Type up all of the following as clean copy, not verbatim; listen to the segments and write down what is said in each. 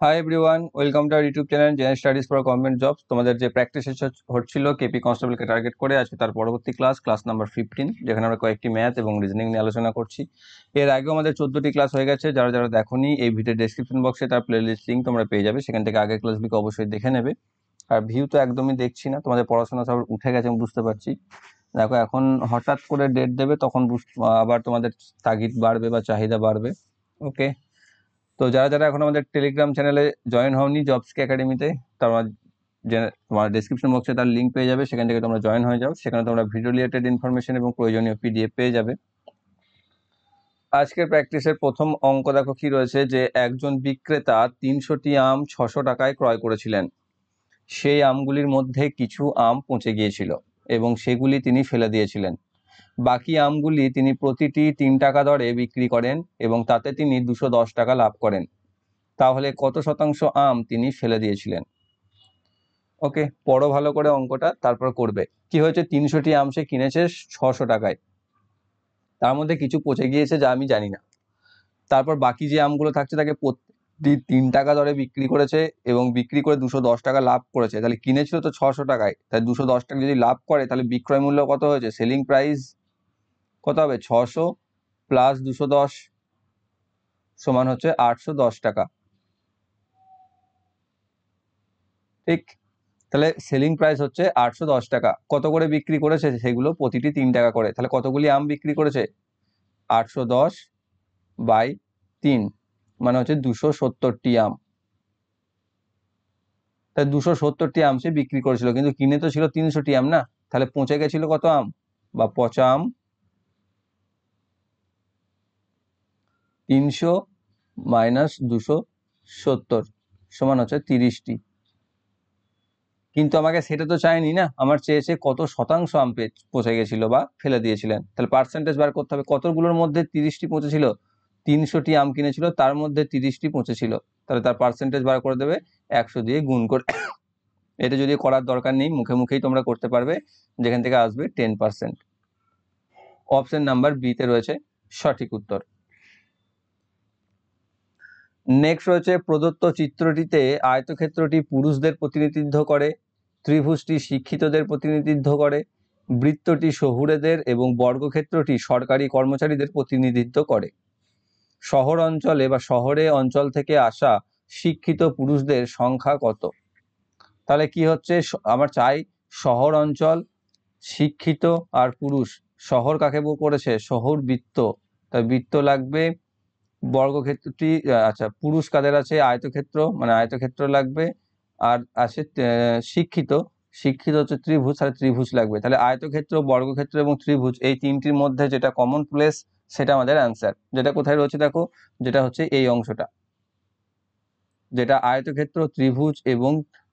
Hi everyone, welcome to our YouTube channel general studies for government jobs. তোমাদের যে practice হচ্ছিল KP কনস্টেবলকে target করে, আজকে তার পরবর্তী ক্লাস নাম্বার 15, যেখানে আমরা কয়েকটি ম্যাথ এবং রিজনিং নিয়ে আলোচনা করছি। এর আগেও আমাদের 14টি ক্লাস হয়ে গেছে। যারা যারা দেখোনি, এই ভিডিও ডেসক্রিপশন বক্সে তার প্লেলিস্ট লিঙ্ক তোমরা পেয়ে যাবে, সেখান থেকে আগের ক্লাসগুলিকে অবশ্যই দেখে নেবে। আর ভিউ তো একদমই দেখছি না, তোমাদের পড়াশোনা সব উঠে গেছে আমি বুঝতে পারছি। দেখো, এখন হঠাৎ করে ডেট দেবে, তখন আবার তোমাদের তাগিদ বাড়বে বা চাহিদা বাড়বে। ওকে, তো যারা যারা এখন আমাদের টেলিগ্রাম চ্যানেলে জয়েন হওনি জবসকে একাডেমিতে, তোমার ডেসক্রিপশন বক্সে তার লিঙ্ক পেয়ে যাবে, সেখান থেকে তোমরা জয়েন হয়ে যাও। সেখানে তোমরা ভিডিও রিলেটেড ইনফরমেশন এবং প্রয়োজনীয় পিডিএফ পেয়ে যাবে। আজকের প্র্যাকটিসের প্রথম অঙ্ক দেখো কি রয়েছে, যে একজন বিক্রেতা 300টি আম 600 টাকায় ক্রয় করেছিলেন। সেই আমগুলির মধ্যে কিছু আম পচে গিয়েছিল এবং সেগুলি তিনি ফেলে দিয়েছিলেন। বাকি আমগুলি তিনি প্রতিটি 3 টাকা দরে বিক্রি করেন এবং তাতে তিনি 210 টাকা লাভ করেন। তাহলে কত শতাংশ আম তিনি ফেলে দিয়েছিলেন? ওকে, পড়ো ভালো করে অঙ্কটা, তারপর করবে। কি হয়েছে, 300টি আম সে কিনেছে 600 টাকায়, তার মধ্যে কিছু পচে গিয়েছে যা আমি জানি না। তারপর বাকি যে আমগুলো থাকছে তাকে প্রতি 3 টাকা দরে বিক্রি করেছে এবং বিক্রি করে 210 টাকা লাভ করেছে। তাহলে কিনেছিল তো 600 টাকায়, তাই 210 টাকা যদি লাভ করে, তাহলে বিক্রয় মূল্য কত হয়েছে? সেলিং প্রাইস কত হবে? 600 প্লাস 210 সমান হচ্ছে 810 টাকা। ঠিক, তাহলে সেলিং প্রাইস হচ্ছে 810 টাকা। কত করে বিক্রি করেছে? সেগুলো প্রতিটি 3 টাকা করে। তাহলে কতগুলি আম বিক্রি করেছে? 810 বাই 3 মানে হচ্ছে 270টি আম। তাই 270টি আম সে বিক্রি করেছিল, কিন্তু কিনে তো ছিল 300টি আম না। তাহলে পচে গেছিল কত আম, বা পচা আম 300 মাইনাস 270 সমান হচ্ছে 30টি। কিন্তু আমাকে সেটা তো চাইনি না, আমার চেয়েছে কত শতাংশ আম পচে গেছিল বা ফেলে দিয়েছিলেন। তাহলে পার্সেন্টেজ বার করতে হবে, কতগুলোর মধ্যে 30টি পচেছিল। 300টি আম কিনেছিল, তার মধ্যে 30টি পচেছিল, তাহলে তার পার্সেন্টেজ বার করে দেবে 100 দিয়ে গুণ করে। এটা যদি করার দরকার নেই, মুখে মুখেই তোমরা করতে পারবে, যেখান থেকে আসবে 10%। অপশন নাম্বার বি তে রয়েছে সঠিক উত্তর। নেক্সট রয়েছে, প্রদত্ত চিত্রটিতে আয়তক্ষেত্রটি পুরুষদের প্রতিনিধিত্ব করে, ত্রিভুজটি শিক্ষিতদের প্রতিনিধিত্ব করে, বৃত্তটি শহুরেদের এবং বর্গক্ষেত্রটি সরকারি কর্মচারীদের প্রতিনিধিত্ব করে। শহর অঞ্চলে বা শহরে অঞ্চল থেকে আসা শিক্ষিত পুরুষদের সংখ্যা কত? তাহলে কি হচ্ছে, আমার চাই শহর অঞ্চল, শিক্ষিত আর পুরুষ। শহর কাকে করেছে? শহর বৃত্ত, তাই বৃত্ত লাগবে। বর্গক্ষেত্রটি আচ্ছা, পুরুষ কাদের আছে? আয়তক্ষেত্র, মানে আয়তক্ষেত্র লাগবে। আর আছে শিক্ষিত, শিক্ষিত হচ্ছে ত্রিভুজ, আর ত্রিভুজ লাগবে। তাহলে আয়তক্ষেত্র, বর্গক্ষেত্র এবং ত্রিভুজ, এই তিনটির মধ্যে যেটা কমন প্লেস সেটা আমাদের অ্যান্সার। যেটা কোথায় রয়েছে দেখো, যেটা হচ্ছে এই অংশটা, যেটা আয়তক্ষেত্র, ত্রিভুজ এবং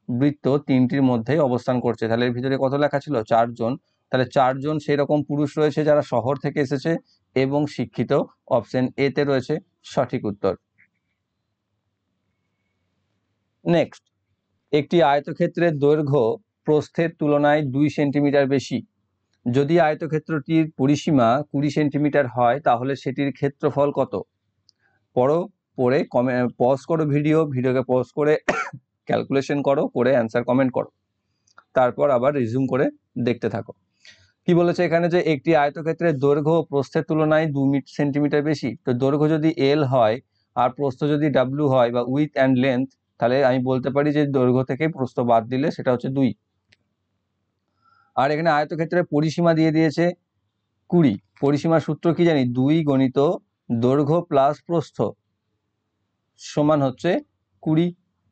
বৃত্ত তিনটির মধ্যেই অবস্থান করছে। তাহলে এর ভিতরে কত লেখা ছিল? 4 জন। তাহলে 4 জন সেরকম পুরুষ রয়েছে যারা শহর থেকে এসেছে এবং শিক্ষিত। অপশন এ তে রয়েছে সঠিক উত্তর। নেক্সট, একটি আয়তক্ষেত্রের দৈর্ঘ্য প্রস্থের তুলনায় 2 সেন্টিমিটার বেশি। যদি আয়তক্ষেত্রটির পরিসীমা 20 সেন্টিমিটার হয়, তাহলে সেটির ক্ষেত্রফল কত? পড়ে পজ করো, ভিডিওকে পজ করে ক্যালকুলেশন করো, করে অ্যান্সার কমেন্ট করো, তারপর আবার রিজিউম করে দেখতে থাকো। কি বলেছে এখানে, যে একটি আয়তক্ষেত্রের দৈর্ঘ্য প্রস্থের তুলনায় 2 সেন্টিমিটার বেশি। তো দৈর্ঘ্য যদি এল হয় আর প্রস্থ যদি ডাব্লিউ হয়, বা উইথ অ্যান্ড লেন্থ, তাহলে আমি বলতে পারি যে দৈর্ঘ্য থেকে প্রস্থ বাদ দিলে সেটা হচ্ছে 2। আর এখানে আয়তক্ষেত্রের পরিসীমা দিয়ে দিয়েছে 20। পরিসীমার সূত্র কি জানি? 2 গণিত দৈর্ঘ্য প্লাস প্রস্থ সমান হচ্ছে 20।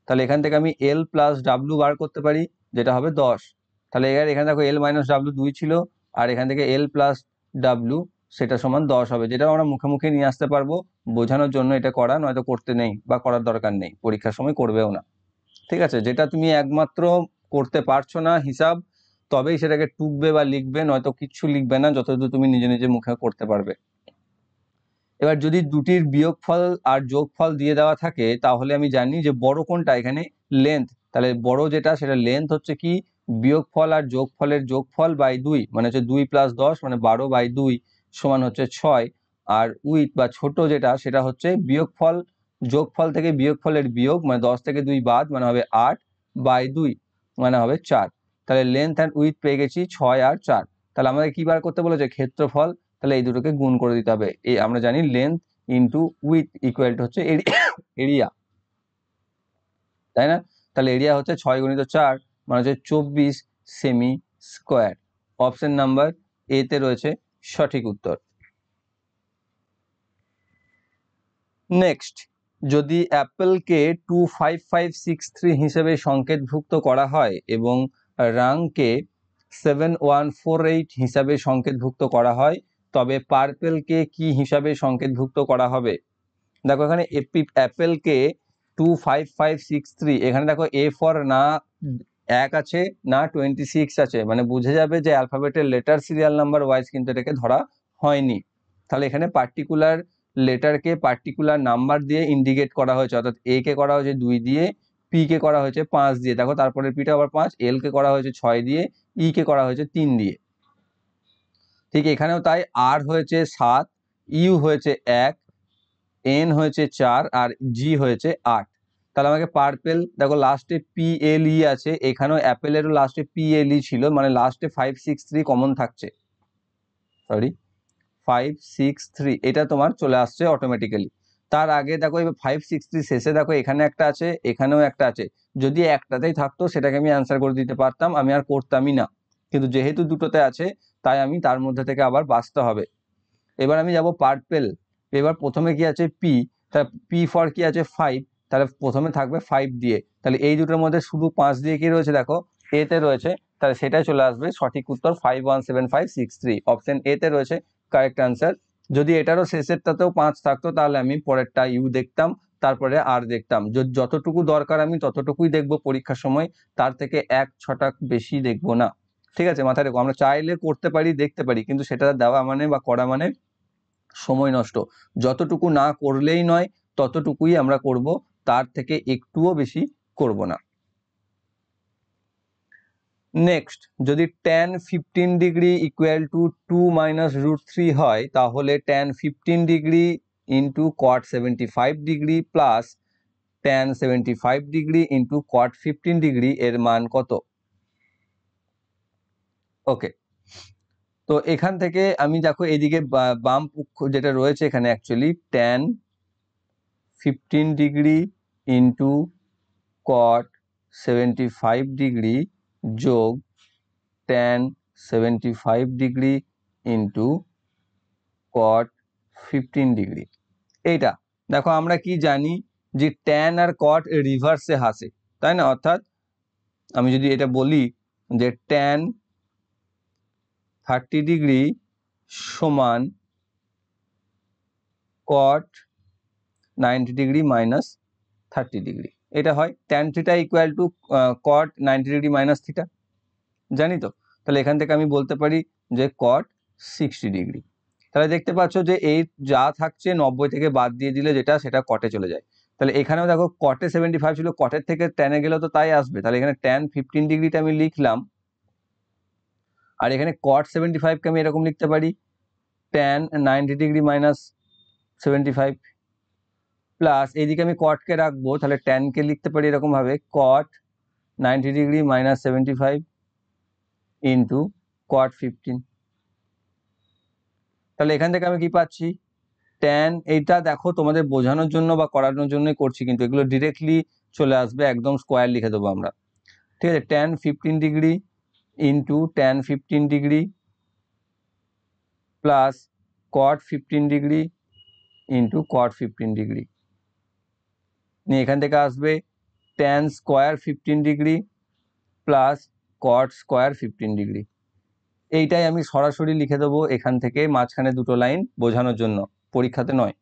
তাহলে এখান থেকে আমি এল প্লাস ডাব্লিউ বার করতে পারি, যেটা হবে 10। তাহলে এখানে দেখো এল মাইনাস ডাব্লিউ 2 ছিল, আর এখান থেকে এল প্লাস ডাব্লিউ সেটা সমান 10 হবে, যেটা আমরা মুখে মুখে নিয়ে আসতে পারবো বোঝানোর জন্য। এটা করা নয়তো করতে নেই বা করার দরকার নেই, পরীক্ষার সময় করবেও না। ঠিক আছে, যেটা তুমি একমাত্র করতে পারছো না হিসাব, তবেই সেটাকে টুকবে বা লিখবে, নয়তো কিচ্ছু লিখবে না, যতদূর তুমি নিজে নিজে মুখে করতে পারবে। এবার যদি দুটির বিয়োগফল আর যোগফল দিয়ে দেওয়া থাকে, তাহলে আমি জানি যে বড় কোনটা, এখানে লেন্থ। তাহলে বড় যেটা সেটা লেন্থ হচ্ছে কি, বিয়োগফল আর যোগফলের যোগফল বাই 2, মানে হচ্ছে 2 প্লাস 10 মানে 12/2 সমান হচ্ছে 6। আর উইথ বা ছোট যেটা, সেটা হচ্ছে বিয়োগফল যোগফল থেকে বিয়োগফলের বিয়োগ মানে 10 থেকে 2 বাদ মানে হবে 8/2 মানে হবে 4। তাহলে লেন্থ অ্যান্ড উইথ পেয়ে গেছি 6 আর 4। তাহলে আমাদের কি বার করতে বলেছে? ক্ষেত্রফল। তাহলে এই দুটোকে গুণ করে দিতে হবে। এই আমরা জানি length into with equal to হচ্ছে এরিয়া, তাই না? তাহলে এরিয়া হচ্ছে 6 গুণিত 4 মানে হচ্ছে 24 semi square. Option number A তে রয়েছে সঠিক উত্তর। নেক্সট, যদি অ্যাপেলকে 25563 হিসেবে সংকেতভুক্ত করা হয় এবং রাংকে 7148 হিসাবে সংকেতভুক্ত করা হয়, তবে পার্পেলকে কি হিসাবে সংকেতভুক্ত করা হবে? দেখো এখানে অ্যাপেলকে 25563, এখানে দেখো এ ফর না 1 আছে না 26 আছে, মানে বুঝে যাবে যে অ্যালফাবেটের লেটার সিরিয়াল নাম্বার ওয়াইজ কিন্তু এটাকে ধরা হয়নি। তাহলে এখানে পার্টিকুলার লেটারকে পার্টিকুলার নাম্বার দিয়ে ইন্ডিকেট করা হয়েছে, অর্থাৎ এ কে করা হয়েছে 2 দিয়ে, পি কে করা হয়েছে 5 দিয়ে, দেখো তারপরে পিটা আবার 5, এল কে করা হয়েছে 6 দিয়ে, ই কে করা হয়েছে 3 দিয়ে। ঠিক এখানেও তাই, আর হয়েছে 7, ইউ হয়েছে 1, এন হয়েছে 4 আর জি হয়েছে 8। তাহলে আমাকে পার্পেল, দেখো লাস্টে PLE আছে, এখানেও অ্যাপেলেরও লাস্টে PLE ছিল, মানে লাস্টে 563 কমন থাকছে, সরি 563 এটা তোমার চলে আসছে অটোমেটিক্যালি। তার আগে দেখো এবার 563 শেষে দেখো এখানে একটা আছে, এখানেও একটা আছে, যদি একটাতেই থাকতো সেটাকে আমি অ্যান্সার করে দিতে পারতাম, আমি আর করতামই না, কিন্তু যেহেতু দুটোতে আছে তাই আমি তার মধ্যে থেকে আবার বাঁচতে হবে। এবার আমি যাব পার্পেল। এবার প্রথমে কি আছে? পি, তাহলে পি ফর কি আছে? 5, তাহলে প্রথমে থাকবে 5 দিয়ে, তাহলে এই দুটোর মধ্যে শুধু 5 দিয়ে কি রয়েছে? দেখো এতে রয়েছে, তাহলে সেটাই চলে আসবে সঠিক উত্তর 517563। অপশন এ তে রয়েছে কারেক্ট অ্যান্সার। যদি এটারও শেষেরটাতেও 5 থাকতো তাহলে আমি পরেরটা ইউ দেখতাম, তারপরে আর দেখতাম, যতটুকু দরকার আমি ততটুকুই দেখবো পরীক্ষার সময়, তার থেকে 1-6টা বেশি দেখবো না। ঠিক আছে, মাথায় রেখো, আমরা চাইলে করতে পারি, দেখতে পারি, কিন্তু সেটা দেওয়া মানে বা করা মানে সময় নষ্ট। যতটুকু না করলেই নয় ততটুকুই আমরা করব, তার থেকে একটুও বেশি করব না। নেক্সট, যদি tan 15 degree equal to 2 minus √3 হয়, তাহলে tan 15 degree into cot 75 degree plus tan 75 degree into cot 15 degree এর মান কত? ওকে, তো এখান থেকে আমি দেখো এদিকে বাম পক্ষ যেটা রয়েছে এখানে actually tan 15 degree into cot 75 degree যোগ tan 75 degree into cot 15 degree. এইটা দেখো আমরা কি জানি যে tan আর cot রিভার্সে হাসে, তাই না? অর্থাৎ আমি যদি এটা বলি যে tan 30 ডিগ্রি সমান cot 90 ডিগ্রি মাইনাস 30 ডিগ্রি, এটা হয় tan theta equal to cot 90 degree minus theta, জানি তো। তাহলে এখান থেকে আমি বলতে পারি যে cot 60 ডিগ্রি। তাহলে দেখতে পাচ্ছ যে এই যা থাকছে 90 থেকে বাদ দিয়ে দিলে যেটা, সেটা কটে চলে যায়। তাহলে এখানেও দেখো কটে 75 ছিল, কটের থেকে ট্যানে গেলেও তো তাই আসবে, তাহলে এখানে tan 15 ডিগ্রিটা আমি লিখলাম, আর এখানে cot 75 কে আমি এরকম লিখতে পারি tan 90 ডিগ্রি মাইনাস 75 প্লাস এইদিকে আমি cot কে রাখবো, তাহলে tan কে লিখতে পারি এরকম ভাবে cot 90 degree minus 75 into cot 15। তাহলে এখান থেকে আমি কি পাচ্ছি? tan, এইটা দেখো তোমাদের বোঝানোর জন্য বা করানোর জন্যই করছি, কিন্তু এগুলো ডিরেক্টলি চলে আসবে, একদম স্কোয়ার লিখে দেবো আমরা। ঠিক আছে, tan 15 degree into tan 15 degree plus cot 15 degree into cot 15 degree, নিয়ে এখান থেকে আসবে tan square 15 degree plus cot square 15 degree. এইটাই আমি সরাসরি লিখে দেবো এখান থেকে, মাঝখানে দুটো লাইন বোঝানোর জন্য, পরীক্ষাতে নয়।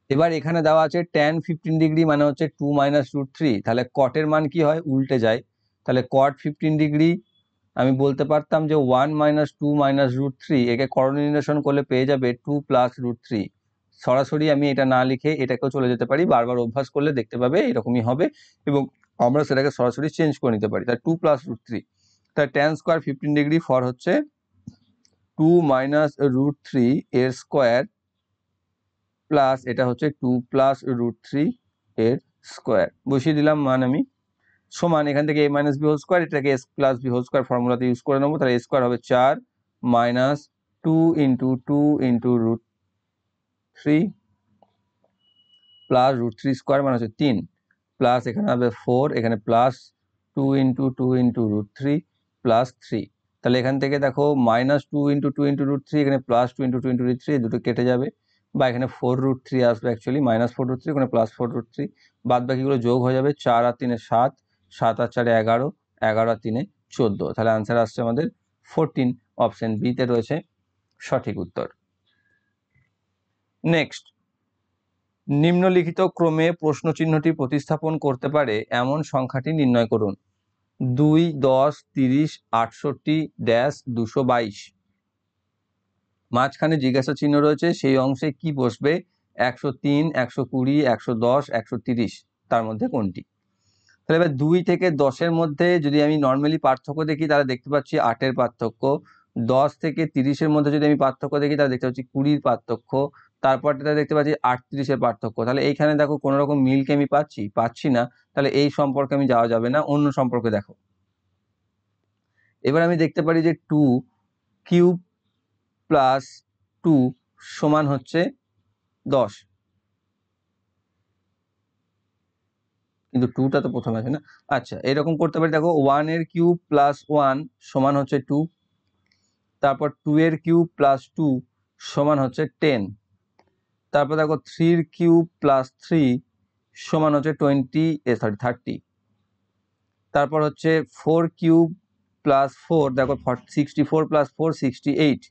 এবার এখানে দেওয়া আছে tan 15 ডিগ্রি মানে হচ্ছে 2 মাইনাস √3, তাহলে কটের মান কি হয়? উল্টে যায়। তাহলে cot 15 ডিগ্রি আমি বলতে পারতাম যে 1 মাইনাস 2 মাইনাস √3, একে করোনিলেশন করলে পেয়ে যাবে 2 প্লাস √3। সরাসরি আমি এটা না লিখে এটাকেও চলে যেতে পারি, বারবার অভ্যাস করলে দেখতে পাবে এরকমই হবে, এবং আমরা সেটাকে সরাসরি চেঞ্জ করে নিতে পারি। তাই 2 প্লাস √3, তাই tan স্কোয়ার 15 ডিগ্রি ফর হচ্ছে 2 মাইনাস √3 এর স্কোয়ার প্লাস এটা হচ্ছে 2 প্লাস √3 এর স্কোয়ার বসিয়ে দিলাম মান আমি, সমান এখান থেকে a minus B whole square, এটাকে s plus B whole square ফর্মুলাতে ইউজ করে নেবো, তাহলে a স্কোয়ার হবে 4 minus 2 into 2 into √3 plus √3 square মানে হচ্ছে 3 প্লাস এখানে হবে 4, এখানে প্লাস 2 ইন্টু 2 ইন্টু √3 প্লাস 3, তাহলে এখান থেকে দেখো মাইনাস 2 ইন্টু 2 ইন্টু √3, এখানে প্লাস 2 ইন্টু 2 ইন্টু √3 দুটো কেটে যাবে, বা এখানে 4√3 আসবে, অ্যাকচুয়ালি মাইনাস 4√3, ওখানে প্লাস 4√3, বাদ বাকিগুলো যোগ হয়ে যাবে, 4 আর 3 7, 7 আর 4 11, 11 আর 3 14, তাহলে আনসার আসছে আমাদের 14, অপশন বি তে রয়েছে সঠিক উত্তর। নেক্সট, নিম্নলিখিত ক্রমে প্রশ্ন চিহ্নটি প্রতিস্থাপন করতে পারে এমন সংখ্যাটি নির্ণয় করুন। 2, 10, 30, 68, ড্যাশ 222, মাঝখানে জিজ্ঞাসা চিহ্ন রয়েছে, সেই অংশে কি বসবে? 103, 120, 110, 130, তার মধ্যে কোনটি? তাহলে এবার 2 থেকে 10-এর মধ্যে যদি আমি নর্মালি পার্থক্য দেখি তাহলে দেখতে পাচ্ছি 8-এর পার্থক্য, 10 থেকে 30-এর মধ্যে যদি আমি পার্থক্য দেখি তাহলে দেখতে পাচ্ছি 20-র পার্থক্য, তারপরটা দেখতে পাচ্ছি 38-এর পার্থক্য। তাহলে এইখানে দেখো কোনো রকম মিলকে আমি পাচ্ছি না, তাহলে এই সম্পর্কে আমি যাওয়া যাবে না, অন্য সম্পর্কে দেখো। এবার আমি দেখতে পারি যে 2 কিউব প্লাস 2 সমান হচ্ছে 10, কিন্তু 2টা তো প্রথমে আছে না। আচ্ছা, এরকম করতে পারি, দেখো 1 এর কিউব প্লাস 1 সমান হচ্ছে 2, তারপর 2 এর কিউব প্লাস 2 সমান হচ্ছে 10, তারপর দেখো 3 এর কিউব প্লাস 3 সমান হচ্ছে 30, তারপর হচ্ছে 4 কিউব প্লাস 4, দেখো 64 প্লাস 4 68,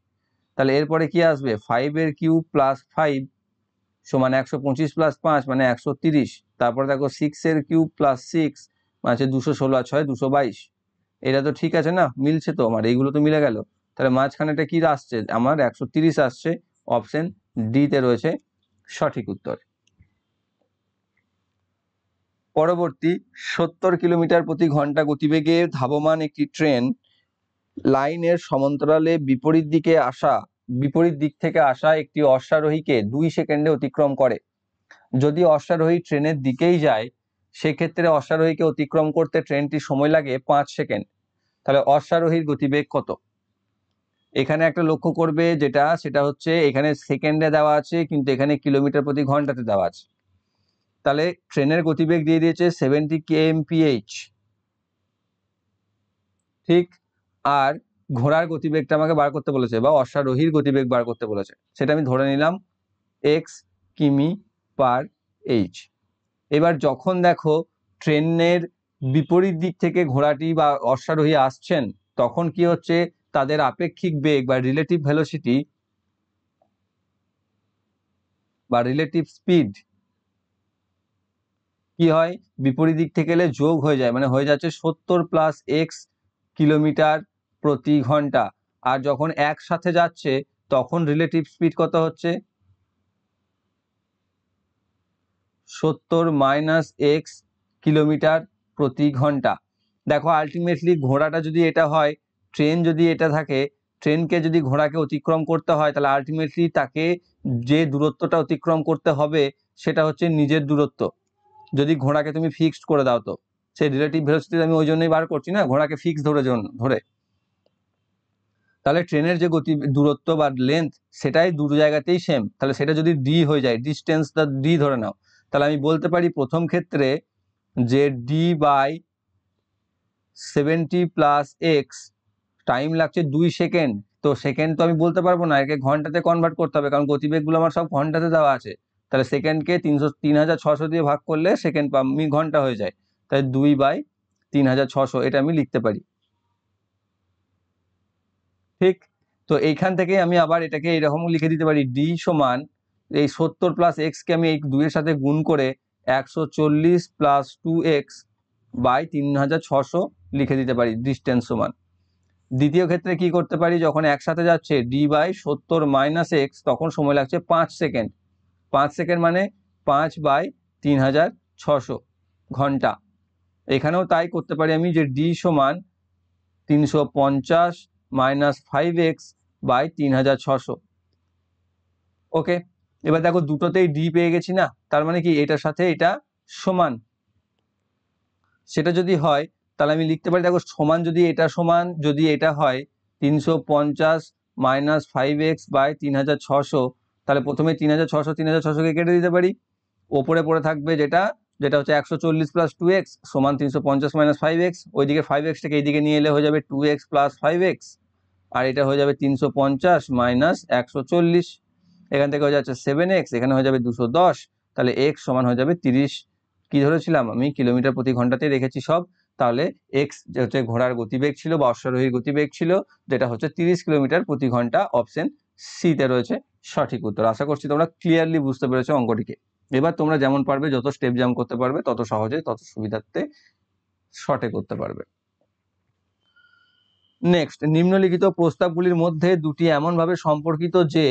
তাহলে এরপরে কি আসবে? 5 এর কিউব প্লাস 5 সমান 125 প্লাস 5 মানে 130, তারপর দেখো 6 এর কিউব প্লাস 6 মানে হচ্ছে 216 আর 6 222, এটা তো ঠিক আছে না, মিলছে তো আমার, এইগুলো তো মিলে গেল, তাহলে মাঝখানেটা কি আসছে আমার? 130 আসছে, অপশন ডি তে রয়েছে সঠিক উত্তর। পরবর্তী, 70 কিলোমিটার প্রতি ঘন্টা গতিবেগে ধাবমান একটি ট্রেন লাইনের সমান্তরালে বিপরীত দিক থেকে আসা একটি অশ্বারোহীকে 2 সেকেন্ডে অতিক্রম করে। যদি অশ্বারোহী ট্রেনের দিকেই যায়, সেক্ষেত্রে অশ্বারোহীকে অতিক্রম করতে ট্রেনটি সময় লাগে 5 সেকেন্ড, তাহলে অশ্বারোহীর গতিবেগ কত? এখানে একটা লক্ষ্য করবে, সেটা হচ্ছে এখানে সেকেন্ডে দেওয়া আছে কিন্তু এখানে কিলোমিটার প্রতি ঘন্টাতে দেওয়া আছে, তাহলে ট্রেনের গতিবেগ দিয়ে দিয়েছে 70 kmph, ঠিক, আর ঘোড়ার গতিবেগটা আমাকে বার করতে বলেছে বা অশ্বারোহীর গতিবেগ বার করতে বলেছে, সেটা আমি ধরে নিলাম x কিমি পার এইচ। এবার যখন দেখো ট্রেনের বিপরীত দিক থেকে ঘোড়াটি বা অশ্বারোহী আসছেন, তখন কি হচ্ছে? তাদের আপেক্ষিক বেগ বা রিলেটিভ ভেলোসিটি বা রিলেটিভ স্পিড কি হয়? বিপরীত দিক থেকে এলে যোগ হয়ে যায়, মানে হয়ে যাচ্ছে 70 প্লাস এক্স কিলোমিটার প্রতি ঘন্টা, আর যখন একসাথে যাচ্ছে তখন রিলেটিভ স্পিড কত হচ্ছে? 70 মাইনাস এক্স কিলোমিটার প্রতি ঘন্টা। দেখো আলটিমেটলি ঘোড়াটা যদি এটা হয়, ট্রেন যদি এটা থাকে, ট্রেনকে যদি ঘোড়াকে অতিক্রম করতে হয়, তাহলে আলটিমেটলি তাকে যে দূরত্বটা অতিক্রম করতে হবে সেটা হচ্ছে নিজের দূরত্ব। যদি ঘোড়াকে তুমি ফিক্সড করে দাও, তো সেই রিলেটিভ ভেলোসিটি আমি ওই জন্যই বার করছি না, ঘোড়াকে ফিক্স ধরে, তাহলে ট্রেনের যে দূরত্ব বা লেন্থ সেটাই দুটো জায়গাতেই সেম, তাহলে সেটা যদি ডি হয়ে যায়, ডিস্টেন্সটা ডি ধরে নাও, তাহলে আমি বলতে পারি প্রথম ক্ষেত্রে যে D by 70 plus x, time লাগছে 2 সেকেন্ড, তো সেকেন্ড তো আমি বলতে পারবো না, একে ঘন্টাতে কনভার্ট করতে হবে, কারণ গতিবেগগুলো আমার সব ঘন্টাতে দেওয়া আছে, তাহলে সেকেন্ডকে 3600 দিয়ে ভাগ করলে সেকেন্ড ঘন্টা হয়ে যায়, তাই 2/3600 এটা আমি লিখতে পারি, ঠিক। তো এইখান থেকে আমি আবার এটাকে এইরকম লিখে দিতে পারি, ডি সমান এই 70 প্লাস এক্সকে আমি এই 2 এর সাথে গুণ করে 140 প্লাস 2x বাই 3600 লিখে দিতে পারি ডিস্টেন্স সমান। দ্বিতীয় ক্ষেত্রে কি করতে পারি, যখন একসাথে যাচ্ছে ডি বাই 70 মাইনাস এক্স, তখন সময় লাগছে 5 সেকেন্ড, 5 সেকেন্ড মানে 5/3600 ঘন্টা। এখানেও তাই করতে পারি আমি, যে ডি সমান 350 মাইনাস 5x বাই 3600। ওকে, এবার দেখো দুটোতেই ডি পেয়ে গেছি না, তার মানে কি এটার সাথে এটা সমান। সেটা যদি হয় তাহলে আমি লিখতে পারি, দেখো সমান যদি এটা সমান যদি এটা হয় 350 মাইনাস 5x বাই 3600, তাহলে প্রথমে 3600 কেটে দিতে পারি। ওপরে পড়ে থাকবে যেটা হচ্ছে 140 প্লাস 2x সমান 350 মাইনাস 5x, ওইদিকে 5xটাকে এইদিকে নিয়ে এলে হয়ে যাবে 2x প্লাস 5x, আর এটা হয়ে যাবে 350 মাইনাস 140, এখান থেকে হয়ে যাচ্ছে 7x, এখানে হয়ে যাবে 210, তাহলে x সমান হয়ে যাবে 30, কি ধরেছিলাম আমি কিলোমিটার প্রতি ঘন্টাতে রেখেছি সব, তাহলে x হচ্ছে ঘোড়ার গতিবেগ ছিল বা অশ্বারোহীর গতিবেগ ছিল, যেটা হচ্ছে 30 কিলোমিটার প্রতি ঘন্টা। অপশন সি তে রয়েছে সঠিক উত্তর। আশা করছি তোমরা ক্লিয়ারলি বুঝতে পেরেছো অঙ্কটিকে। এবার তোমরা যেমন পারবে, যত স্টেপ জাম্প করতে পারবে তত সহজে তত সুবিধার্থে শর্টে করতে পারবে। নেক্সট, নিম্নলিখিত প্রস্তাবগুলির মধ্যে দুটি এমনভাবে সম্পর্কিত যে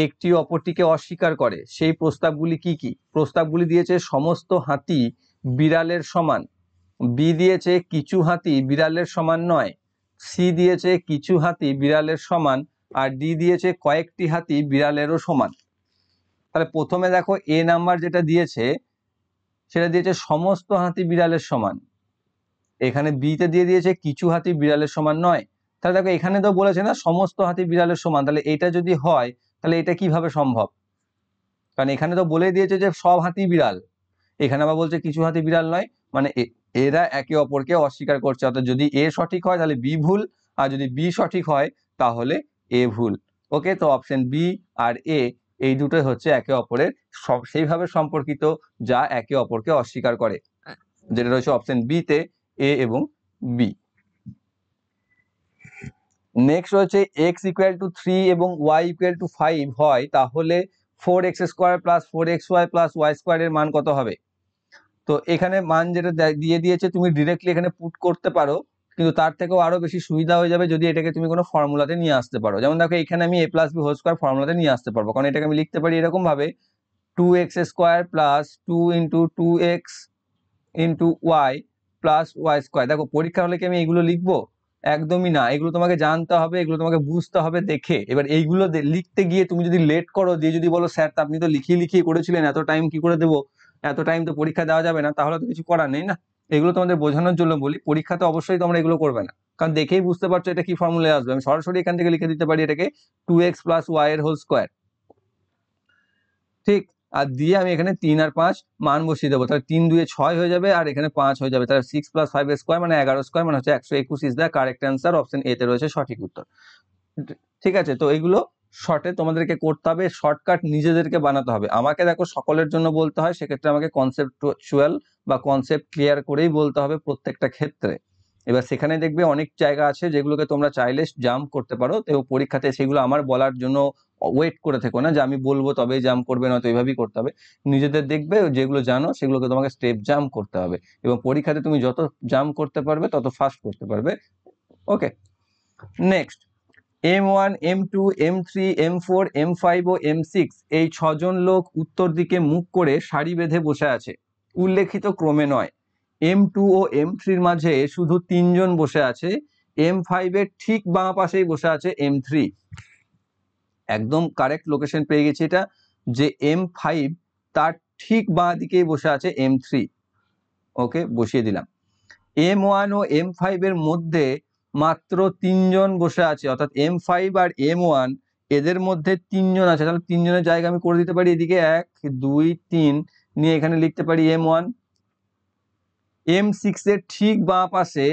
একটি অপরটিকে অস্বীকার করে, সেই প্রস্তাবগুলি কি কি? প্রস্তাবগুলি দিয়েছে সমস্ত হাতি বিড়ালের সমান, বি দিয়েছে কিছু হাতি বিড়ালের সমান নয়, সি দিয়েছে কিছু হাতি বিড়ালের সমান, আর ডি দিয়েছে কয়েকটি হাতি বিড়ালেরও সমান। তাহলে প্রথমে দেখো এ নাম্বার যেটা দিয়েছে সেটা দিয়েছে সমস্ত হাতি বিড়ালের সমান, এখানে বিতে দিয়ে দিয়েছে কিছু হাতি বিড়ালের সমান নয়। তাহলে দেখো এখানে তো বলেছে না সমস্ত হাতি বিড়ালের সমান, তাহলে এটা যদি হয় তাহলে এটা কিভাবে সম্ভব? কারণ এখানে তো বলে দিয়েছে যে সব হাতি বিড়াল, এখানে আবার বলছে কিছু হাতি বিড়াল নয়, মানে এরা একে অপরকে অস্বীকার করছে। অর্থাৎ যদি এ সঠিক হয় তাহলে বি ভুল, আর যদি বি সঠিক হয় তাহলে এ ভুল। ওকে, তো অপশন বি আর এ এই দুটোই হচ্ছে একে অপরের সেইভাবে সম্পর্কিত যা একে অপরকে অস্বীকার করে, যেটা রয়েছে অপশন বি তে, এ এবং বি। নেক্সট রয়েছে x ইকুয়াল টু 3 এবং y ইকুয়াল টু 5 হয় তাহলে 4x square plus 4xy plus y স্কোয়ারের মান কত হবে? তো এখানে মান যেটা দিয়ে দিয়েছে তুমি ডিরেক্টলি এখানে পুট করতে পারো, কিন্তু তার থেকেও আরো বেশি সুবিধা হয়ে যাবে যদি এটাকে তুমি কোনো ফর্মুলাতে নিয়ে আসতে পারো। যেমন দেখো এখানে আমি a plus B whole square ফর্মুলাতে নিয়ে আসতে পারবো, কারণ এটাকে আমি লিখতে পারি এরকম ভাবে 2x square plus 2 into 2x into y plus y square. দেখো পরীক্ষা হলে কি আমি এগুলো লিখবো? একদমই না, এগুলো তোমাকে জানতে হবে, এগুলো তোমাকে বুঝতে হবে দেখে। এবার এইগুলো লিখতে গিয়ে তুমি যদি লেট করো, দিয়ে যদি বলো স্যার আপনি তো লিখিয়ে করেছিলেন, এত টাইম কি করে দেবো, এত টাইম তো পরীক্ষা দেওয়া যাবে না, তাহলে তো কিছু করার নেই না। এগুলো তোমাদের বোঝানোর জন্য বলি, পরীক্ষাতে অবশ্যই তোমরা এগুলো করবে না, কারণ দেখেই বুঝতে পারছো এটা কি ফর্মুলায় আসবে। আমি সরাসরি এখান থেকে লিখে দিতে পারি এটাকে 2x প্লাস ওয়াই এর হোল স্কোয়ার, ঠিক, আর দিয়ে আমি এখানে 3 আর 5 মান বসিয়ে দেবো, তাহলে 3 2 6 হয়ে যাবে আর এখানে 5 হয়ে যাবে, তাহলে 6 প্লাস 5 স্কোয়ার মানে 11 স্কোয়ার মানে হচ্ছে 121 is the correct answer. Option A তে রয়েছে সঠিক উত্তর। ঠিক আছে, তো এগুলো শর্টে তোমাদেরকে করতে হবে, শর্টকাট নিজেদেরকে বানাতে হবে। আমাকে দেখো সকলের জন্য বলতে হয়, সেক্ষেত্রে আমাকে কনসেপ্টচুয়াল বা কনসেপ্ট ক্লিয়ার করেই বলতে হবে প্রত্যেকটা ক্ষেত্রে। এবার সেখানে দেখবে অনেক জায়গা আছে যেগুলোকে তোমরা চাইলে জাম্প করতে পারো, তো পরীক্ষাতে সেগুলো আমার বলার জন্য ওয়েট করে থেকো না যে আমি বলবো তবেই জাম্প করবে, না তো এইভাবেই করতে হবে। নিজেদের দেখবে যেগুলো জানো সেগুলোকে তোমাকে স্টেপ জাম্প করতে হবে, এবং পরীক্ষাতে তুমি যত জাম্প করতে পারবে তত ফাস্ট করতে পারবে। ওকে, next, M1 M2 M3 M4 M5 ও M6 এই 6 জন লোক উত্তর দিকে মুখ করে সারি বেঁধে বসে আছে, উল্লেখিত ক্রমে নয়। M2 ও M3 এর মাঝে শুধু 3 জন বসে আছে, M5 এর ঠিক বাঁ পাশেই বসে আছে M3। একদম কারেক্ট লোকেশন পেয়ে গেছি এটা, যে M5 তার ঠিক বাঁ দিকেই বসে আছে M3। ওকে, বসিয়ে দিলাম। M1 ও M5 এর মধ্যে মাত্র 3 জন বসে আছে, অর্থাৎ M5 আর M1 এদের মধ্যে 3 জন আছে, তাহলে 3 জনের জায়গা আমি করে দিতে পারি এদিকে 1 2 3 নিয়ে এখানে লিখতে পারি M1। M6 এর ঠিক বাঁ পাশে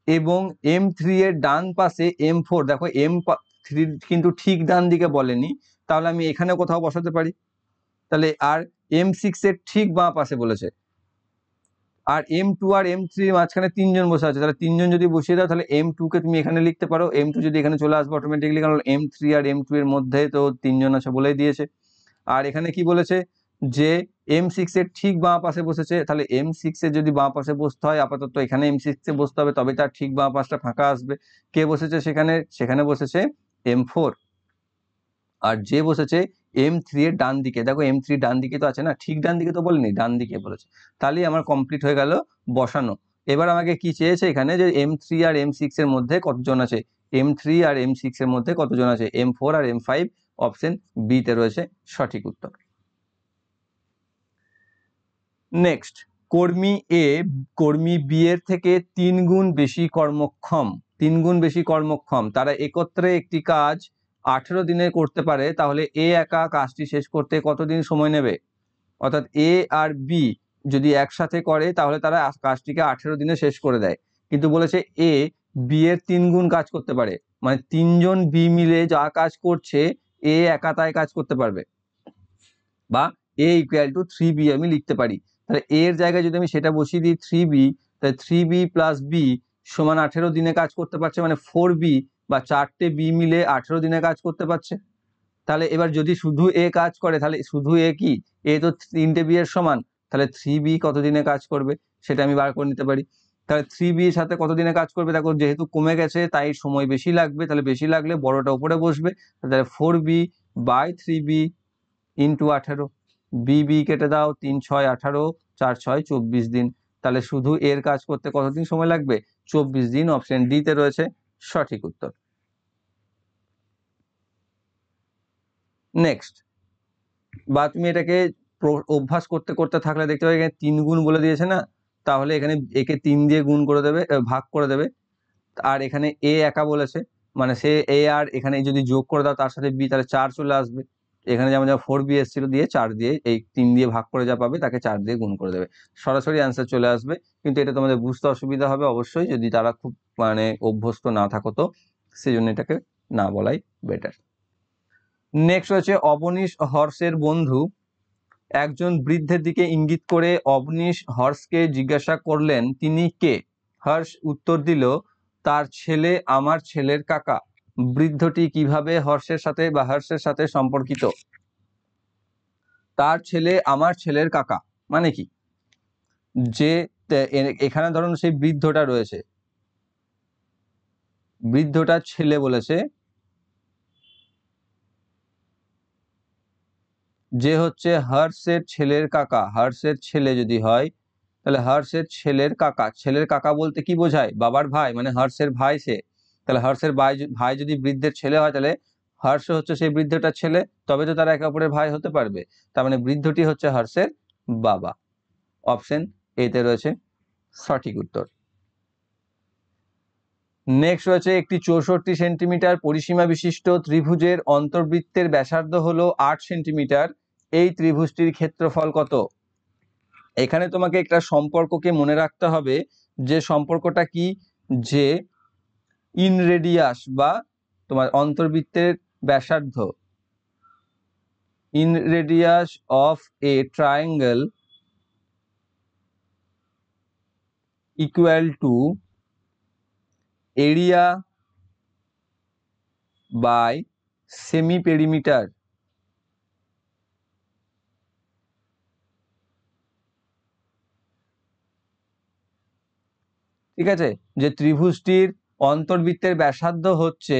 এবং M3 এর ডান পাশে M4, দেখো M3 কিন্তু ঠিক ডান দিকে বলেনি, তাহলে আমি এখানে কোথাও বসাতে পারি, তাহলে আর M6 এর ঠিক বাঁ পাশে বলেছে, আর M2 আর M3 মাঝখানে 3 জন বসে আছে, তাহলে 3 জন যদি বসিয়ে দাও তাহলে M2 কে তুমি এখানে লিখতে পারো, M2 যদি এখানে চলে আসবে অটোমেটিক্যালি, কারণ M3 আর M2 এর মধ্যে তো 3 জন আছে বলেই দিয়েছে। আর এখানে কি বলেছে যে M6 এর ঠিক বাঁ পাশে বসেছে, তাহলে M6 এর যদি বাঁ পাশে বসতে হয় আপাতত এখানে M6 এ বসতে হবে, তবে তার ঠিক বাঁ পাশটা ফাঁকা আসবে। কে বসেছে সেখানে বসেছে M4, আর যে বসেছে M3 এর ডান দিকে, দেখো M3 ডান দিকে তো আছে না, ঠিক ডান দিকে তো বলেনি, ডান দিকে বলেছে, তাহলেই আমার কমপ্লিট হয়ে গেল বসানো। এবার আমাকে কি চেয়েছে এখানে, যে M3 আর M6 এর মধ্যে কতজন আছে, M3 আর M6 এর মধ্যে কতজন আছে, M4 আর M5। অপশন বি তে রয়েছে সঠিক উত্তর। নেক্সট, কর্মী বি এর থেকে 3 গুণ বেশি কর্মক্ষম, তারা একত্রে একটি কাজ 18 দিনে করতে পারে, তাহলে এ একা কাজটি শেষ করতে কতদিন সময় নেবে? অর্থাৎ এ আর বি যদি একসাথে করে তাহলে তারা কাজটিকে 18 দিনে শেষ করে দেয়, কিন্তু বলেছে এ বি এর 3 গুণ কাজ করতে পারে, মানে 3 জন বি মিলে যা কাজ করছে এ একা তাই কাজ করতে পারবে, বা এ ইকুয়াল টু 3b আমি লিখতে পারি। তাহলে এর জায়গায় যদি আমি সেটা বসিয়ে দিই 3b, তাহলে 3b প্লাস বি সমান 18 দিনে কাজ করতে পারছে, মানে 4b বা 4টে বি মিলে 18 দিনে কাজ করতে পারছে। তাহলে এবার যদি শুধু এ কাজ করে তাহলে শুধু এ কি, এ তো 3টে বি এর সমান, তাহলে 3b কত দিনে কাজ করবে সেটা আমি বার করে নিতে পারি। তাহলে 3b এর সাথে কত দিনে কাজ করবে, দেখো যেহেতু কমে গেছে তাই সময় বেশি লাগবে, তাহলে বেশি লাগলে বড়টা উপরে বসবে, তাহলে 4b by 3b into 18, B কেটে দাও, 3 6 18, 4 6 24 দিন, তাহলে শুধু এর কাজ করতে কতদিন সময় লাগবে? 24 দিন। অপশন ডি তে রয়েছে সঠিক উত্তর। নেক্সট, বা তুমি এটাকে অভ্যাস করতে করতে থাকলে দেখতে পাবে এখানে 3 গুণ বলে দিয়েছে না, তাহলে এখানে একে 3 দিয়ে গুণ করে দেবে, ভাগ করে দেবে, আর এখানে এ একা বলেছে, মানে সে এ আর এখানে যদি যোগ করে দাও তার সাথে বি, তাহলে 4 চলে আসবে, এখানে যেমন 4b এসেছিল দিয়ে 4 দিয়ে এই 3 দিয়ে ভাগ করে যা পাবে তাকে 4 দিয়ে গুণ করে দেবে, সরাসরি অ্যান্সার চলে আসবে। কিন্তু এটা তোমাদের বুঝতে অসুবিধা হবে অবশ্যই, যদি তারা খুব মানে অভ্যস্ত না থাকো, তো সেই জন্য এটাকে না বলাই বেটার। নেক্সট হচ্ছে অবনীশ হর্ষের বন্ধু। একজন বৃদ্ধের দিকে ইঙ্গিত করে অবনীশ হর্ষকে জিজ্ঞাসা করলেন তিনি কে? হর্ষ উত্তর দিল তার ছেলে আমার ছেলের কাকা। বৃদ্ধটি কিভাবে হর্ষের সাথে সম্পর্কিত? তার ছেলে আমার ছেলের কাকা মানে কি, যে এখানে ধরুন সেই বৃদ্ধটা রয়েছে, বৃদ্ধটার ছেলে বলেছে, যে হচ্ছে হর্ষের ছেলের কাকা, হর্ষের ছেলে যদি হয় তাহলে হর্ষের ছেলের কাকা বলতে কি বোঝায়? বাবার ভাই, মানে হর্ষের ভাই সে, তাহলে হর্ষের ভাই যদি বৃদ্ধের ছেলে হয় তাহলে হর্ষ হচ্ছে সেই বৃদ্ধটার ছেলে, তবে তো তারা একে অপরের ভাই হতে পারবে, তার মানে বৃদ্ধটি হচ্ছে হর্ষের বাবা। অপশন এতে রয়েছে সঠিক উত্তর। নেক্সট রয়েছে একটি 64 সেন্টিমিটার পরিসীমা বিশিষ্ট ত্রিভুজের অন্তর্বৃত্তের ব্যাসার্ধ হলো 8 সেন্টিমিটার, এই ত্রিভুজটির ক্ষেত্রফল কত? এখানে তোমাকে একটা সম্পর্ককে মনে রাখতে হবে, যে সম্পর্কটা কি, যে ইন রেডিয়াস বা তোমার অন্তর্বৃত্তের ব্যাসার্ধ, in radius of a triangle equal to area by semi perimeter. ঠিক আছে, যে ত্রিভুজটির অন্তর্বৃত্তের ব্যাসার্ধ হচ্ছে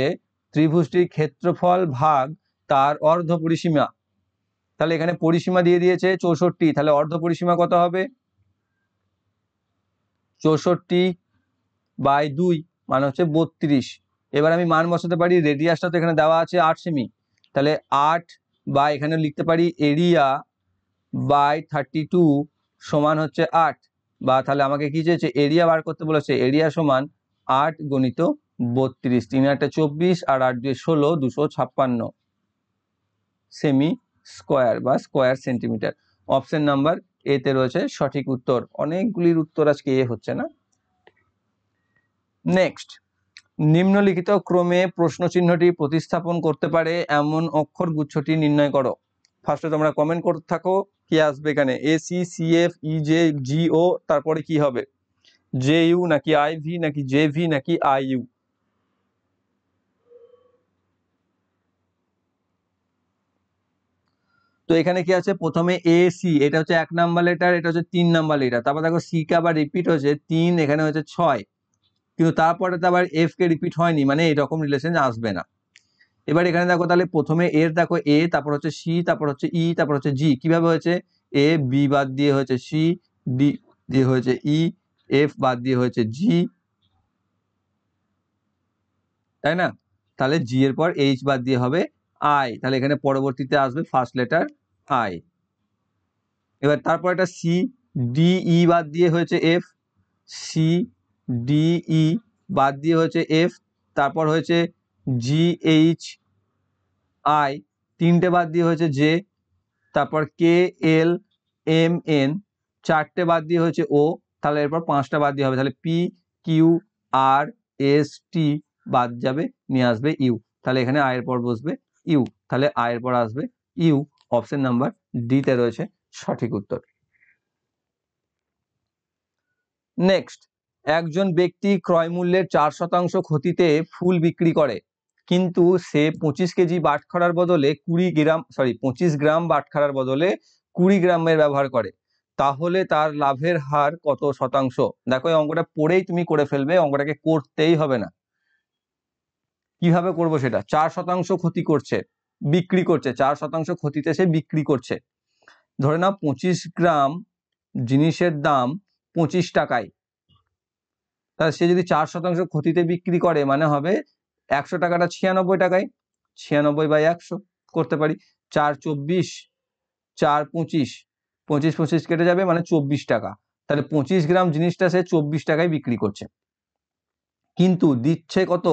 ত্রিভুজটির ক্ষেত্রফল ভাগ তার অর্ধ পরিসীমা। তাহলে এখানে পরিসীমা দিয়ে দিয়েছে 64, তাহলে অর্ধ পরিসীমা কত হবে? 64/2 মানে হচ্ছে 32। এবার আমি মান বসাতে পারি, রেডিয়াসটা তো এখানে দেওয়া আছে 8 সেমি, তাহলে 8 বা এখানে লিখতে পারি এরিয়া বাই 32 সমান হচ্ছে 8, বা তাহলে আমাকে কি চেয়েছে? এরিয়া বার করতে বলেছে, এরিয়া সমান 8 গুণিত 32, 3 8 24 আর 8 2 16, 256 সেমি স্কোয়ার বা স্কোয়ার সেন্টিমিটার। অপশন নাম্বার এতে রয়েছে সঠিক উত্তর। অনেকগুলির উত্তর আজকে এ হচ্ছে না। নেক্সট, নিম্নলিখিত ক্রমে প্রশ্নচিহ্নটি প্রতিস্থাপন করতে পারে এমন অক্ষর গুচ্ছটি নির্ণয় করো। ফার্স্টে তোমরা কমেন্ট করতে থাকো কি আসবে এখানে, এসি সিএফ ইজে জিও, তারপরে কি হবে? জে ইউ নাকি আইভি নাকি জে ভি নাকি আইইউ? তো এখানে কি আছে, প্রথমে এ সি, এটা হচ্ছে 1 নাম্বার লেটার, এটা হচ্ছে 3 নাম্বার লেটার, তারপর দেখো সি কে আবার রিপিট হয়েছে 3, এখানে হয়েছে 6, কিন্তু তারপরে তো আবার এফ কে রিপিট হয়নি, মানে এরকম রিলেশন আসবে না। এবার এখানে দেখো, তাহলে প্রথমে এর দেখো এ, তারপর হচ্ছে সি, তারপর হচ্ছে ই, তারপর হচ্ছে জি, কিভাবে হয়েছে? এ বি বাদ দিয়ে হয়েছে সি, ডি দিয়ে হয়েছে ই, এফ বাদ দিয়ে হয়েছে জি, তাই না? তাহলে জি এর পর এইচ বাদ দিয়ে হবে আই, তাহলে এখানে পরবর্তীতে আসবে ফার্স্ট লেটার আই। এবার তারপর একটা সি ডিই বাদ দিয়ে হয়েছে এফ, সি ডিই বাদ দিয়ে হয়েছে এফ, তারপর হয়েছে জি এইচ আই, তিনটে বাদ দিয়ে হয়েছে জে, তারপর কে এল এম এন, চারটে বাদ দিয়ে হয়েছে ও, তাহলে এরপর পাঁচটা বাদ দিয়ে হবে, তাহলে পি কিউ আর এস টি বাদ যাবে, নিয়ে আসবে ইউ, তাহলে এখানে আয়ের পর বসবে ইউ, তাহলে আয়ের পর আসবে ইউ, অপশন নাম্বার ডি তে রয়েছে সঠিক উত্তর। নেক্সট, একজন ব্যক্তি ক্রয় মূল্যের 4% ক্ষতিতে ফুল বিক্রি করে, কিন্তু সে 25 কেজি বাটখারার বদলে 25 গ্রাম বাটখারার বদলে 20 গ্রামের ব্যবহার করে, তাহলে তার লাভের হার কত শতাংশ? দেখো এই অঙ্কটা পড়েই তুমি করে ফেলবে, অঙ্কটাকে করতেই হবে না। কিভাবে করবো সেটা, 4% ক্ষতি করছে, বিক্রি করছে, 4% ক্ষতিতে সে বিক্রি করছে। ধরে নাও 25 গ্রাম জিনিসের দাম 25 টাকায়, তাহলে সে যদি 4% ক্ষতিতে বিক্রি করে মানে হবে 100 টাকাটা 96 টাকায়, 96/100 করতে পারি, 4 24 4 25, 25 25 কেটে যাবে মানে 24 টাকা, তাহলে 25 গ্রাম জিনিসটা সে 24 টাকায় বিক্রি করছে, কিন্তু দিচ্ছে কত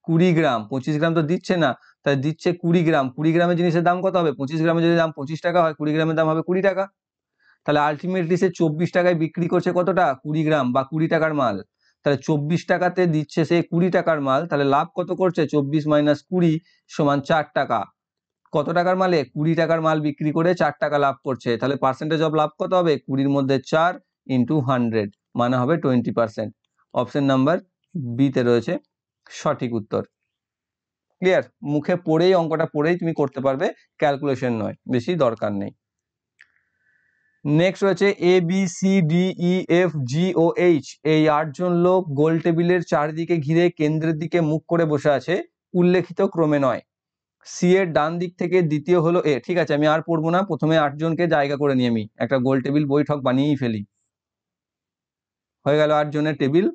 20 গ্রাম, 25 গ্রাম তো দিচ্ছে না, তাই দিচ্ছে 20 গ্রাম, 20 গ্রামের জিনিসের দাম কত হবে, 25 গ্রামের যদি দাম 25 টাকা হয় 20 গ্রামের দাম হবে 20 টাকা, তাহলে আলটিমেটলি সে 24 টাকায় বিক্রি করছে কতটা 20 গ্রাম বা 20 টাকার মাল, তাহলে 24 টাকাতে দিচ্ছে সে 20 টাকার মাল, তাহলে লাভ কত করছে 24 - 20 সমান 4 টাকা, কত টাকার মালে 20 টাকার মাল বিক্রি করে 4 টাকা লাভ করছে, তাহলে পার্সেন্টেজ অফ লাভ কত হবে 20-র মধ্যে 4 × 100 মানে হবে 20%, অপশন নাম্বার বি তে রয়েছে সঠিক উত্তর। ক্লিয়ার, মুখে পড়েই অঙ্কটা পড়েই তুমি করতে পারবে, ক্যালকুলেশন নয়, বেশি দরকার নেই। নেক্সট রয়েছে A B C D E F G ও এইচ, এই 8 জন লোক গোল টেবিলের চারদিকে ঘিরে কেন্দ্রের দিকে মুখ করে বসে আছে, উল্লেখিত ক্রমে নয়। সি এর ডান দিক থেকে দ্বিতীয় হলো এ, ঠিক আছে আমি আর পড়বো না, প্রথমে 8 জনকে জায়গা করে নিয়ে আমি একটা গোল টেবিল বৈঠক বানিয়েই ফেলি, হয়ে গেল 8 জনের টেবিল।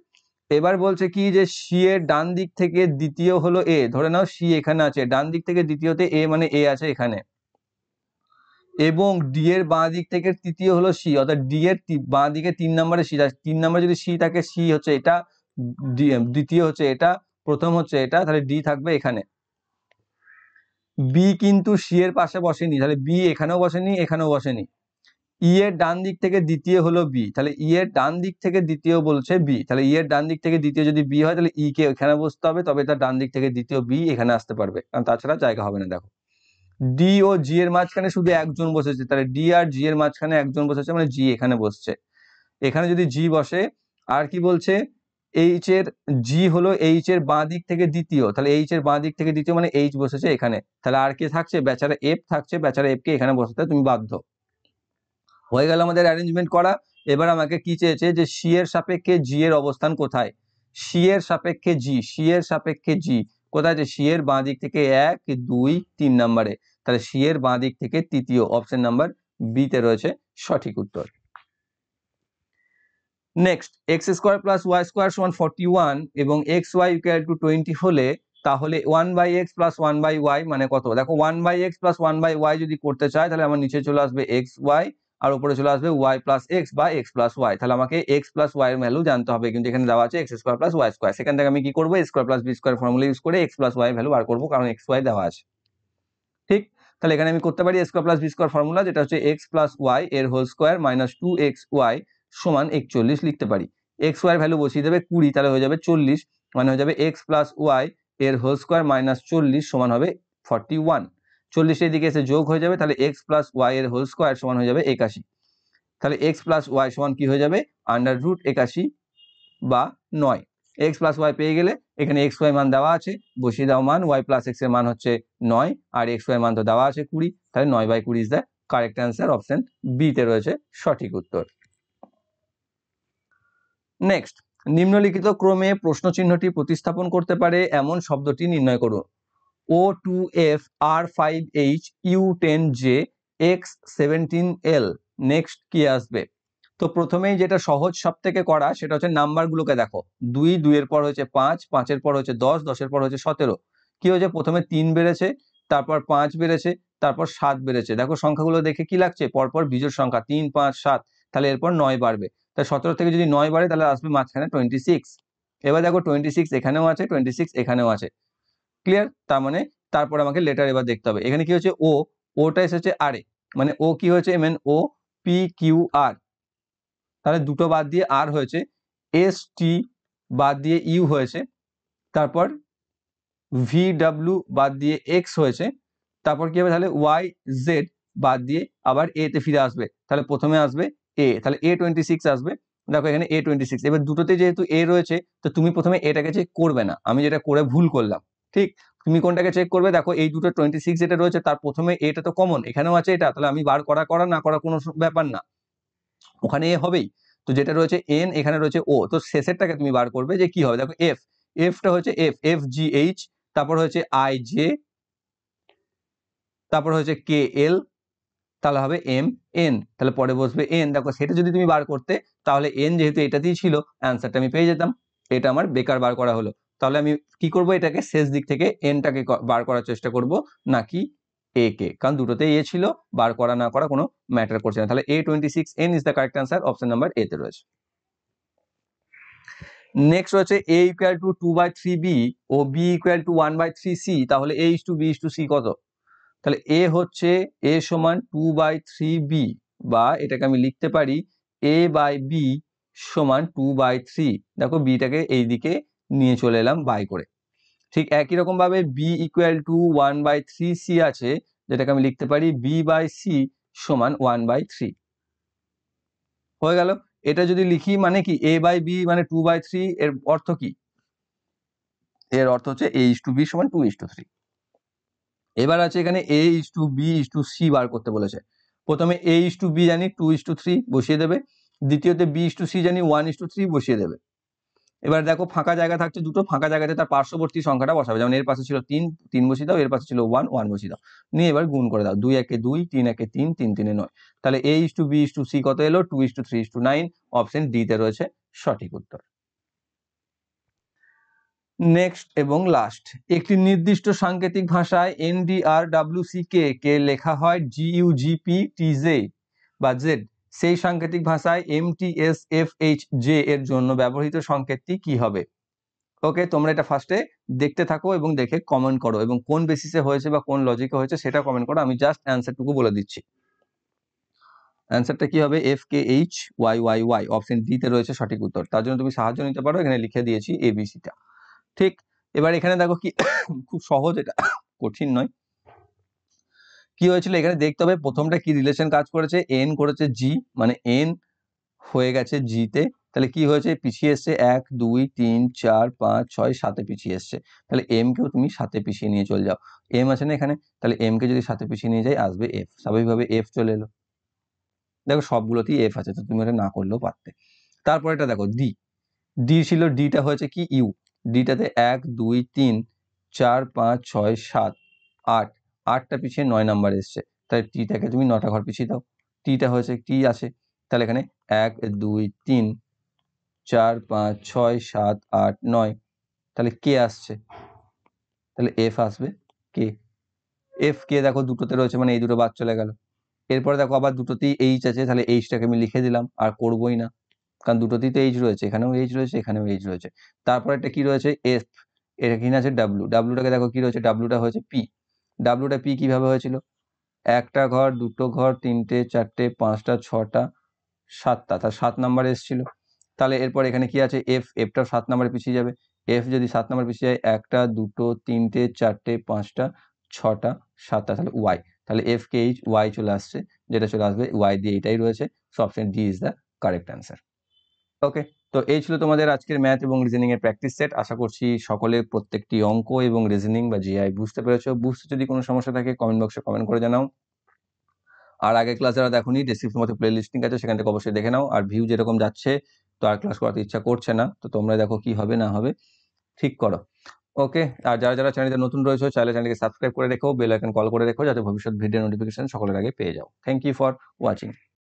এবার বলছে কি যে সি এর ডান দিক থেকে দ্বিতীয় হলো এ, ধরে নাও সি এখানে আছে, ডান দিক থেকে দ্বিতীয়তে এ মানে এ আছে এখানে, এবং ডি এর বাঁ দিক থেকে তৃতীয় হলো সি, অর্থাৎ ডি এর বাঁ দিকে 3 নম্বরে সি, 3 নম্বরে যদি সি থাকে, সি হচ্ছে এটা, দ্বিতীয় হচ্ছে এটা, প্রথম হচ্ছে এটা, তাহলে ডি থাকবে এখানে। বি কিন্তু সি এর পাশে বসেনি, তাহলে বি এখানেও বসেনি এখানেও বসেনি। ই এর ডান দিক থেকে দ্বিতীয় হলো বি, তাহলে ই এর ডান দিক থেকে দ্বিতীয় বলছে বি, তাহলে ই এর ডান দিক থেকে দ্বিতীয় যদি বি হয় তাহলে ই কে এখানে বসতে হবে, তবে তার ডান দিক থেকে দ্বিতীয় বি এখানে আসতে পারবে, কারণ তাছাড়া জায়গা হবে না। দেখো ডি ও জি এর মাঝখানে শুধু একজন বসেছে, তাহলে ডি আর জি এর মাঝখানে একজন বসেছে মানে জি এখানে বসছে, এখানে যদি জি বসে, আর কি বলছে এইচ এর, জি হলো এইচ এর বাঁ দিক থেকে দ্বিতীয়, তাহলে এইচ এর বাঁ দিক থেকে দ্বিতীয় মানে এইচ বসেছে এখানে, তাহলে আর কে থাকছে বেচারা এফ থাকছে, বেচারা এফ কে এখানে বসাতে তুমি বাধ্য। হয়ে গেল আমাদের অ্যারেঞ্জমেন্ট করা। এবার আমাকে কি চেয়েছে যে সি এর সাপেক্ষে জি এর অবস্থান কোথায়, সি এর সাপেক্ষে জি, সি এর সাপেক্ষে জি কোথায় আছে, সি এর বাঁ দিক থেকে 1 2 3 নম্বরে, তাহলে সি এর বাঁ দিক থেকে তৃতীয়, অপশন নাম্বার বি তে রয়েছে সঠিক উত্তর। নেক্সট, x² + y² = 41 এবং xy = 20 হলে তাহলে 1/x + 1/y মানে কত? দেখো 1/x + 1/y যদি করতে চাই তাহলে আমার নিচে চলে আসবে xy আর উপরে চলে আসবে y + x বা x + y, তাহলে আমাকে x + y এর ভ্যালু জানতে হবে, কিন্তু এখানে দেওয়া আছে x² + y², সেখান থেকে আমি কি করব a² + b² ফর্মুলা ইউজ করে x + y এর ভ্যালু বার করব, কারণ xy দেওয়া আছে। ঠিক, তাহলে এখানে আমি করতে পারি a² + b² ফর্মুলা, যেটা হচ্ছে x + y এর হোল স্কয়ার - 2xy সমান 41 লিখতে পারি। xy এর ভ্যালু বসিয়ে দেবে 20, তাহলে হয়ে যাবে 40, মানে হয়ে যাবে x + y এর হোল স্কয়ার - 40 সমান হবে 41, 40 এর দিকে এসে যোগ হয়ে যাবে, তাহলে x + y এর হোল স্কয়ার সমান হয়ে যাবে 81, তাহলে x + y সমান কি হয়ে যাবে √81 বা 9। x + y পেয়ে গেলে এখানে xy মান দেওয়া আছে, বসিয়ে দাও মান, y + x এর মান হচ্ছে 9 আর xy মান তো দেওয়া আছে 20, তাহলে 9/20 is the correct answer, option B তে রয়েছে সঠিক উত্তর। নেক্সট, নিম্নলিখিত ক্রমে প্রশ্ন চিহ্নটি প্রতিস্থাপন করতে পারে এমন শব্দটি নির্ণয় করুন। O2F R5H U10J X17L, next কি আসবে? তো প্রথমেই যেটা সহজ সব থেকে করা সেটা হচ্ছে নাম্বারগুলোকে দেখো, 2, 2 এর পর হচ্ছে 5, 5 এর পর হচ্ছে 10, 10 এর পর হচ্ছে 17, কি হয়েছে প্রথমে 3 বেড়েছে, তারপর 5 বেড়েছে, তারপর 7 বেড়েছে, দেখো সংখ্যাগুলো দেখে কি লাগছে পরপর বিজোড় সংখ্যা 3 5 7, তাহলে এরপর 9 বাড়বে, তাহলে 17 থেকে যদি 9 বাড়ে তাহলে আসবে মাঝখানে 26। এবার দেখো 26 এখানেও আছে, 26 এখানেও আছে, ক্লিয়ার? তার মানে তারপর আমাকে লেটার এবার দেখতে হবে। এখানে কি হচ্ছে ও, ওটা এসেছে আর এ, মানে ও কি হয়েছে M N O P Q R, তাহলে দুটো বাদ দিয়ে আর হয়েছে, এস টি বাদ দিয়ে ইউ হয়েছে, তারপর ভি ডাব্লিউ বাদ দিয়ে এক্স হয়েছে, তারপর কি হবে তাহলে ওয়াই জেড বাদ দিয়ে আবার এ তে ফিরে আসবে, তাহলে প্রথমে আসবে এ, তাহলে A26 আসবে। দেখো এখানে A26, এবার দুটোতে যেহেতু এ রয়েছে তো তুমি প্রথমে এটাকে চেক করবে না, আমি যেটা করে ভুল করলাম, ঠিক? তুমি কোনটাকে চেক করবে? দেখো এই দুটো 26 যেটা রয়েছে তার প্রথমে এটা তো কমন, এখানেও আছে এটা, তাহলে আমি বার করা না করা কোনো ব্যাপার না, ওখানে এ হবেই। তো যেটা রয়েছে এন, এখানে রয়েছে ও, তো শেষেরটাকে তুমি বার করবে যে কি হবে। দেখো এফ, এফটা হচ্ছে এফ, এফ জি এইচ, তারপর হচ্ছে আই জে, তারপর হচ্ছে কে এল, তাহলে হবে এম এন, তাহলে পরে বসবে এন। দেখো সেটা যদি তুমি বার করতে তাহলে এন যেহেতু এটাতেই ছিল অ্যান্সারটা আমি পেয়ে যেতাম, এটা আমার বেকার বার করা হলো। তাহলে আমি কি করব, এটাকে শেষ দিক থেকে এনটাকে বার করার চেষ্টা করব নাকি এ কে, কারণ দুটোতেই এ ছিল, বার করা না করা কোনো ম্যাটার করছে না। তাহলে A26N is the correct answer, option number A তে রয়েছে। নেক্সট রয়েছে a ইকুয়াল টু 2/3b ও b ইকুয়াল টু 1/3c, তাহলে a:b:c কত? তাহলে a হচ্ছে a সমান 2/3b, বা এটাকে আমি লিখতে পারি a/b সমান 2/3। দেখো বিটাকে এইদিকে নিয়ে চলে এলাম বাই করে। ঠিক একই রকম ভাবে b ইকুয়াল টু 1/3c আছে, যেটাকে আমি লিখতে পারি b/c সমান 1/3। হয়ে গেল। এটা যদি লিখি মানে কি a/b মানে 2/3, এর অর্থ কি? এর অর্থ হচ্ছে a:b সমান 2:3। এবার আছে এখানে a:b:c বার করতে বলেছে। প্রথমে a:b জানি 2:3 বসিয়ে দেবে, দ্বিতীয়তে b:c জানি 1:3 বসিয়ে দেবে। এবার দেখো ফাঁকা জায়গা থাকছে দুটো, ফাঁকা জায়গাতে তার পার্শ্ববর্তী সংখ্যাটা বসাবে, যেমন এর পাশে ছিল 3, 3 বসিয়ে দাও, এর পাশে ছিল 1, 1 বসিয়ে দাও, নিয়ে এবার গুণ করে দাও, 2 একে 2, 3 একে 3, 3 3 9। তাহলে a:b:c কত এলো? 2:3:9, অপশন ডি তে রয়েছে সঠিক উত্তর। নেক্সট এবং লাস্ট, একটি নির্দিষ্ট সাংকেতিক ভাষায় NDRWCK কে লেখা হয় GUGPTZ বা Z, সেই সাংকেতিক ভাষায় MTSFHJ এর জন্য ব্যবহৃত সংকেতটি কি হবে? ওকে, তোমরা এটা ফার্স্টে দেখতে থাকো এবং দেখে কমেন্ট করো, এবং কোন বেসিসে হয়েছে বা কোন লজিকে হয়েছে সেটা কমেন্ট করো, আমি জাস্ট অ্যান্সারটুকু বলে দিচ্ছি। অ্যান্সারটা কি হবে? FKHYYY, অপশন ডি তে রয়েছে সঠিক উত্তর। তার জন্য তুমি সাহায্য নিতে পারো, এখানে লিখে দিয়েছি ABCটা। ঠিক, এবার এখানে দেখো কি খুব সহজ, এটা কঠিন নয়। কি হয়েছিল এখানে দেখতে হবে, প্রথমটা কি রিলেশন কাজ করেছে, এন করেছে জি, মানে এন হয়ে গেছে জি তে, তাহলে কি হয়েছে পিছিয়ে এসছে 1 2 3 4 5 6 7 পিছিয়ে এসছে, তাহলে এম কেও তুমি 7 পিছিয়ে নিয়ে চলে যাও, এম আছে না এখানে, তাহলে এম কে যদি 7 পিছিয়ে নিয়ে যাই আসবে এফ, স্বাভাবিকভাবে এফ চলে এলো। দেখো সবগুলোতেই এফ আছে, তো তুমি এটা না করলেও পারতে। তারপর এটা দেখো ডি, ডি ছিল, ডিটা হয়েছে কি ইউ, ডিটাতে 1 2 3 4 5 6 7 8, 8টা পিছিয়ে 9 নাম্বার এসছে, তাই টিটাকে তুমি 9টা ঘর পিছিয়ে দাও, টিটা হয়েছে টি আছে, তাহলে এখানে 1 2 3 4 5 6 7 8 9, তাহলে কে আসছে, তাহলে এফ আসবে কে, এফ কে দেখো দুটোতে রয়েছে মানে এই দুটো বাদ চলে গেল। এরপরে দেখো আবার দুটোতেই এইচ আছে, তাহলে এইচটাকে আমি লিখে দিলাম, আর করবোই না, কারণ দুটোতেই তো এইচ রয়েছে, এখানেও এইচ রয়েছে, এখানেও এইচ রয়েছে। তারপর একটা কি রয়েছে এফ, এটা কিনা আছে ডাব্লু, ডাব্লুটাকে দেখো কি রয়েছে, ডাব্লুটা হয়েছে পি, ডাব্লুটা পি কিভাবে হয়েছিল, একটা ঘর, দুটো ঘর, 3টে 4টে 5টা 6টা 7টা, তার 7 নাম্বার এসেছিল। তাহলে এরপর এখানে কি আছে এফ, এফটাও 7 নাম্বারে পিছিয়ে যাবে, এফ যদি 7 নাম্বার পিছিয়ে যায়, একটা দুটো 3টে 4টে 5টা 6টা 7টা, তাহলে ওয়াই, তাহলে এফ কে এইচ ওয়াই চলে আসছে, যেটা চলে আসবে ওয়াই দিয়ে এটাই রয়েছে, so option D is the correct answer. Okay, তো এই ছিল তোমাদের আজকের ম্যাথ এবং রিজনিং এর প্র্যাকটিস সেট। আশা করছি সকলে প্রত্যেকটি অঙ্ক এবং রিজনিং বা জিআই বুঝতে পেরেছো। বুঝতে যদি কোনো সমস্যা থাকে কমেন্ট বক্সে কমেন্ট করে জানাও। আর আগের ক্লাস যারা দেখোনি ডেসক্রিপশন মধ্যে প্লে লিস্টিং আছে, সেখান থেকে অবশ্যই দেখে নাও। আর ভিউ যেরকম যাচ্ছে তো আর ক্লাস করাতে ইচ্ছা করছে না, তো তোমরা দেখো কি হবে না হবে ঠিক করো। ওকে, আর যারা যারা চ্যানেলে নতুন রয়েছে চাইলে চ্যানেলকে সাবস্ক্রাইব করে রেখো, বেল আইকন কল করে রেখো, যাতে ভবিষ্যৎ ভিডিও নোটিফিকেশন সকলের আগে পেয়ে যাও। Thank you for watching.